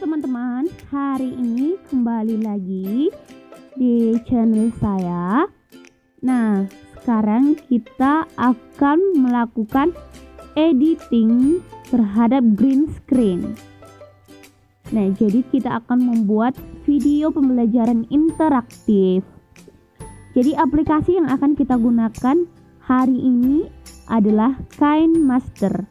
teman-teman, hari ini kembali lagi di channel saya. Nah, sekarang kita akan melakukan editing terhadap green screen. Nah, jadi kita akan membuat video pembelajaran interaktif. Jadi aplikasi yang akan kita gunakan hari ini adalah KineMaster.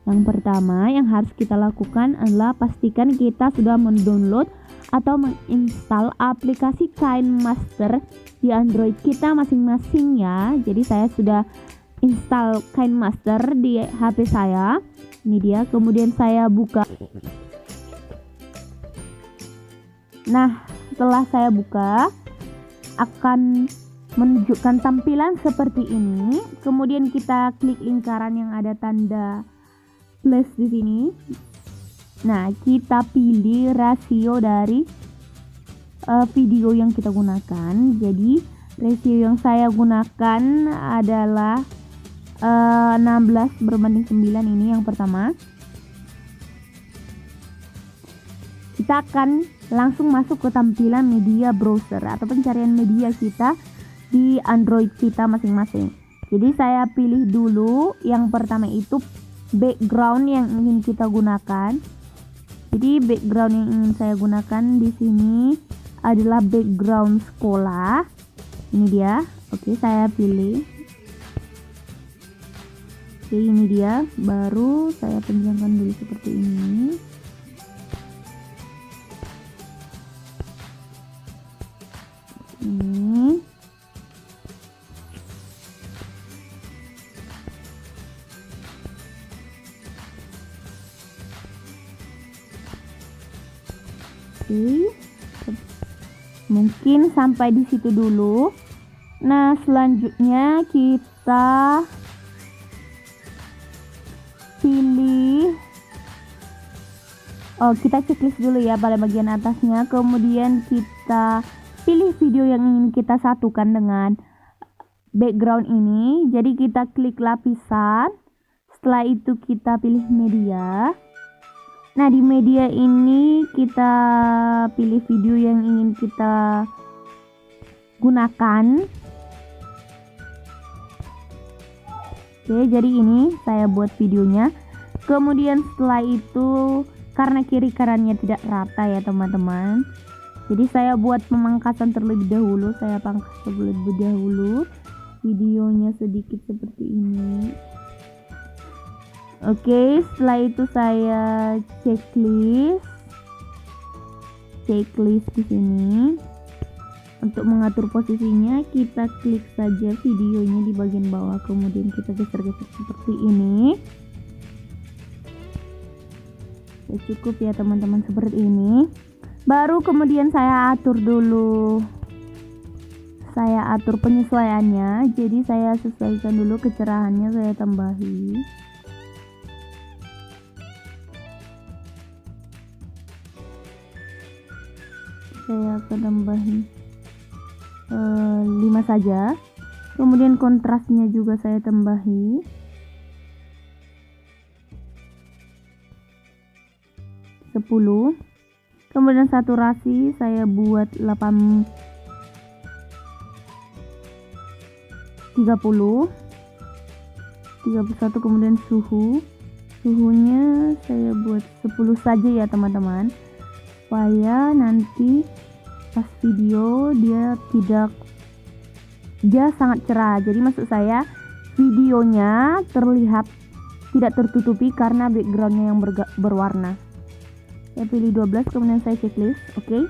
Yang pertama yang harus kita lakukan adalah pastikan kita sudah mendownload atau menginstal aplikasi KineMaster di Android kita masing-masing ya. Jadi saya sudah install KineMaster di HP saya. Ini dia, kemudian saya buka. Nah, setelah saya buka akan menunjukkan tampilan seperti ini. Kemudian kita klik lingkaran yang ada tanda plus di sini. Nah, kita pilih rasio dari video yang kita gunakan. Jadi rasio yang saya gunakan adalah 16:9 ini yang pertama. Kita akan langsung masuk ke tampilan media browser atau pencarian media kita di Android kita masing-masing. Jadi saya pilih dulu yang pertama itu background yang ingin kita gunakan. Jadi background yang ingin saya gunakan di sini adalah background sekolah. Ini dia. Oke, saya pilih. Oke, ini dia. Baru saya panjangkan dulu seperti ini. Ini. Mungkin sampai di situ dulu. Nah, selanjutnya kita pilih. Kita checklist dulu ya pada bagian atasnya. Kemudian kita pilih video yang ingin kita satukan dengan background ini. Jadi kita klik lapisan. Setelah itu kita pilih media. Nah, di media ini kita pilih video yang ingin kita gunakan. Oke, jadi ini saya buat videonya. Kemudian setelah itu, karena kiri kanannya tidak rata ya teman-teman, jadi saya buat pemangkasan terlebih dahulu. Saya pangkas terlebih dahulu videonya sedikit seperti ini. Oke, setelah itu saya checklist di sini. Untuk mengatur posisinya, kita klik saja videonya di bagian bawah, kemudian kita geser-geser seperti ini. Ya, cukup ya teman-teman, seperti ini. Baru kemudian saya atur dulu. Saya atur penyesuaiannya. Jadi saya sesuaikan dulu kecerahannya, saya tambahi. Saya akan tambahin 5 saja. Kemudian kontrasnya juga saya tambahi 10. Kemudian saturasi saya buat 30. 31. Kemudian suhunya saya buat 10 saja ya teman-teman, supaya nanti pas video dia sangat cerah. Jadi maksud saya videonya terlihat tidak tertutupi karena backgroundnya yang berwarna. Saya pilih 12, kemudian saya checklist. Oke,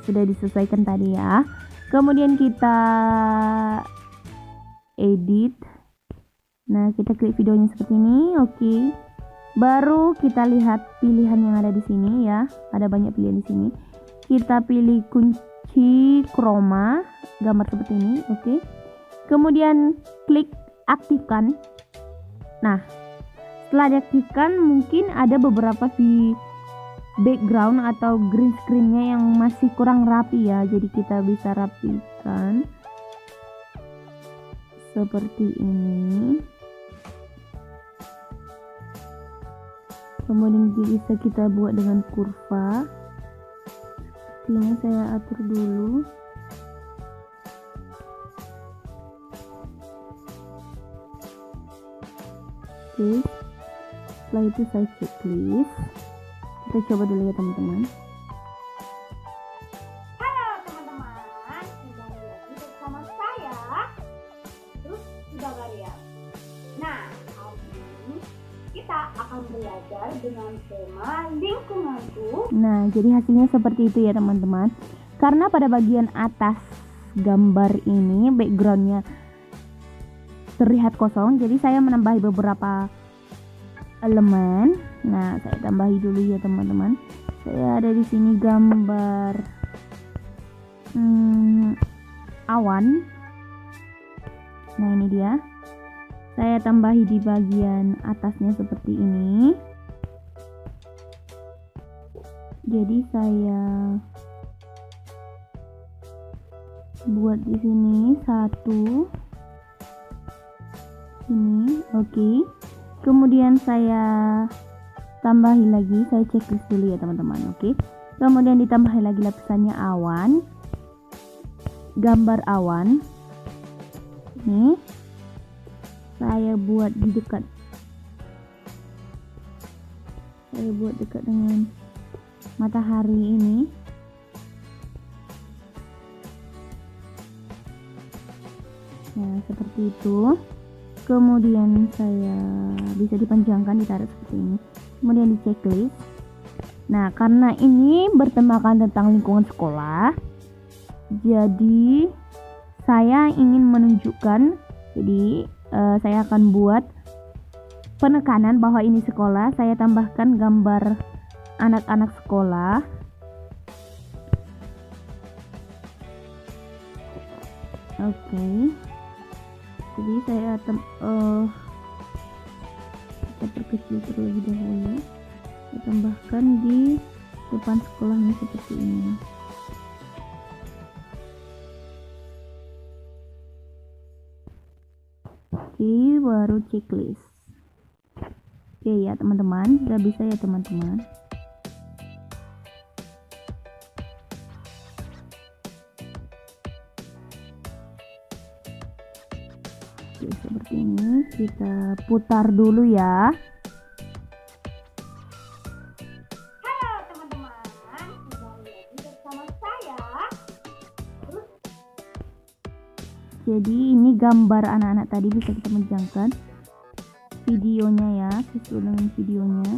sudah disesuaikan tadi ya. Kemudian kita edit. Nah, kita klik videonya seperti ini. Oke. Baru kita lihat pilihan yang ada di sini ya. Ada banyak pilihan di sini. Kita pilih kunci chroma, gambar seperti ini. Oke. Kemudian klik aktifkan. Nah, setelah diaktifkan mungkin ada beberapa background atau green screen-nya yang masih kurang rapi ya. Jadi kita bisa rapikan seperti ini. Kemudian bisa kita buat dengan kurva. Ini saya atur dulu. Oke, setelah itu saya checklist. Kita coba dulu ya teman-teman. Halo teman-teman, kembali lagi bersama saya Terus Bagaria. Nah, hari ini kita akan belajar dengan tema lingkunganku. Nah, jadi hasilnya seperti itu ya teman-teman. Karena pada bagian atas gambar ini backgroundnya terlihat kosong, jadi saya menambahi beberapa elemen. Nah, saya tambahi dulu ya teman-teman. Saya ada di sini gambar awan. Nah, ini dia. Saya tambahi di bagian atasnya seperti ini. Jadi saya buat di sini satu. Ini, oke. Kemudian saya tambahi lagi, saya checklist dulu ya teman-teman, oke. Kemudian ditambahi lagi lapisannya awan, gambar awan. Ini saya buat di dekat, dengan matahari ini. Nah, seperti itu. Kemudian saya bisa dipanjangkan, ditarik seperti ini. Kemudian di checklist. Nah, karena ini bertemakan tentang lingkungan sekolah, jadi saya ingin menunjukkan, saya akan buat penekanan bahwa ini sekolah. Saya tambahkan gambar anak-anak sekolah. Oke. Jadi saya kita perkecil terlebih dahulu. Saya tambahkan di depan sekolahnya seperti ini. Oke, baru checklist. Oke ya teman-teman, sudah bisa ya teman-teman. Oke, seperti ini. Kita putar dulu ya. Halo teman-teman, kembali lagi bersama saya Terus. Jadi ini gambar anak-anak tadi bisa kita panjangkan videonya ya, sesuai dengan videonya.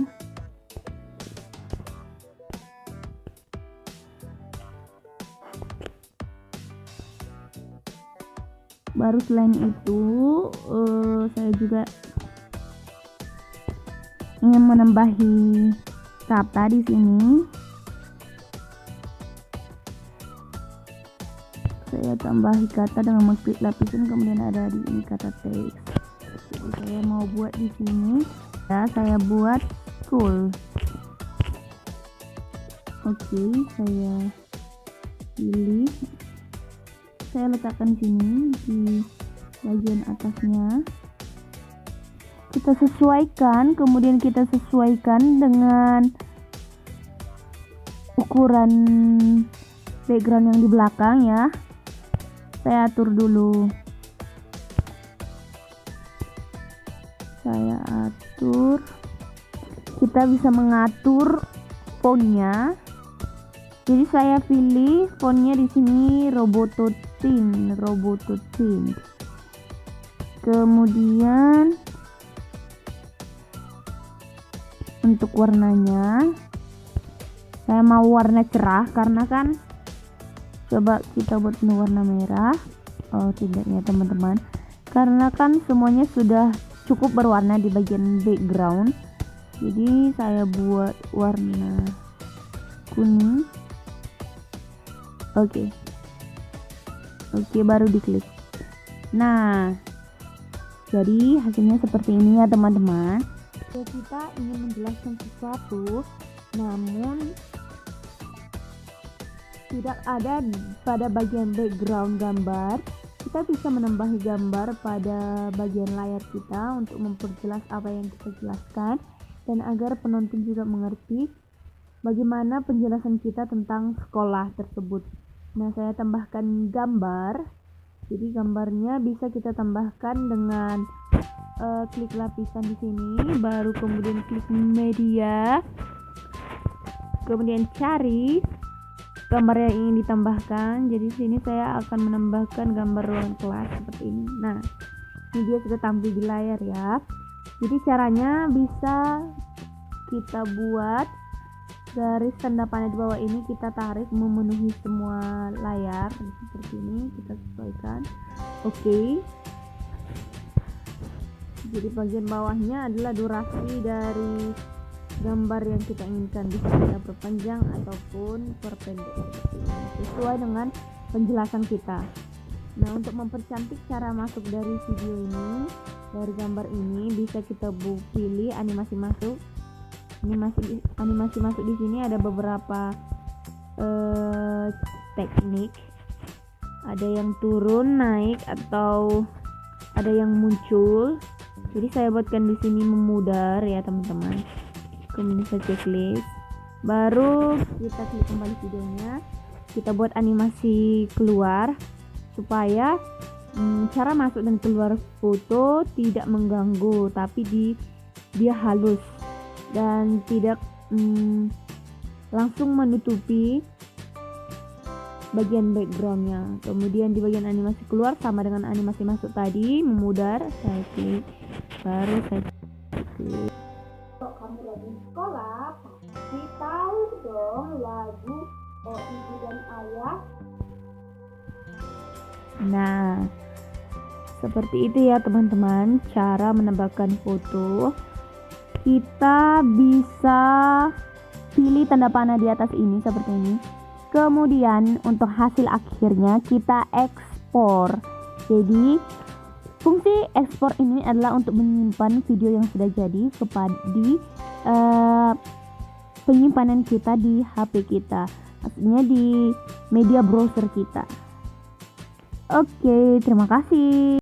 Baru selain itu saya juga ingin menambahi kata di sini. Saya tambahi kata dengan mengklik lapisan, kemudian ada di ini kata teks. Jadi saya mau buat di sini ya, saya buat school. Oke, saya pilih, saya letakkan di sini di bagian atasnya. Kita sesuaikan, kemudian kita sesuaikan dengan ukuran background yang di belakang ya. Saya atur dulu. Saya atur. Kita bisa mengatur fontnya. Jadi saya pilih fontnya di sini Roboto Tint. Kemudian untuk warnanya saya mau warna cerah, karena kan coba kita buat warna merah. Oh tidak ya teman-teman, karena kan semuanya sudah cukup berwarna di bagian background. Jadi saya buat warna kuning. Oke, baru diklik. Nah, jadi hasilnya seperti ini ya teman-teman. Jika kita ingin menjelaskan sesuatu namun tidak ada pada bagian background gambar, kita bisa menambahi gambar pada bagian layar kita untuk memperjelas apa yang kita jelaskan. dan agar penonton juga mengerti bagaimana penjelasan kita tentang sekolah tersebut. Nah, saya tambahkan gambar. Jadi gambarnya bisa kita tambahkan dengan klik lapisan di sini, baru kemudian klik media, kemudian cari gambar yang ingin ditambahkan. Jadi di sini saya akan menambahkan gambar ruang kelas seperti ini. Nah, ini dia sudah tampil di layar ya. Jadi caranya bisa kita buat garis tanda panah di bawah ini, kita tarik memenuhi semua layar seperti ini, kita sesuaikan. Oke. Jadi bagian bawahnya adalah durasi dari gambar yang kita inginkan, bisa kita perpanjang ataupun perpendek sesuai dengan penjelasan kita. Nah, untuk mempercantik cara masuk dari video ini, dari gambar ini, bisa kita pilih animasi masuk. Animasi masuk di sini ada beberapa teknik. Ada yang turun, naik, atau ada yang muncul. Jadi saya buatkan di sini memudar ya teman-teman. Kemudian saya checklist. Baru kita klik kembali videonya. Kita buat animasi keluar supaya cara masuk dan keluar foto tidak mengganggu, tapi dia halus dan tidak langsung menutupi bagian backgroundnya. Kemudian di bagian animasi keluar sama dengan animasi masuk tadi, memudar, saya klik, baru saya klik. Kalau kamu lagi sekolah, pasti tahu dong lagu Oh Ibu dan Ayah. Nah, seperti itu ya teman-teman, cara menambahkan foto. Kita bisa pilih tanda panah di atas ini seperti ini. Kemudian untuk hasil akhirnya kita ekspor. Jadi fungsi ekspor ini adalah untuk menyimpan video yang sudah jadi di penyimpanan kita di HP kita, maksudnya di media browser kita. Oke, terima kasih.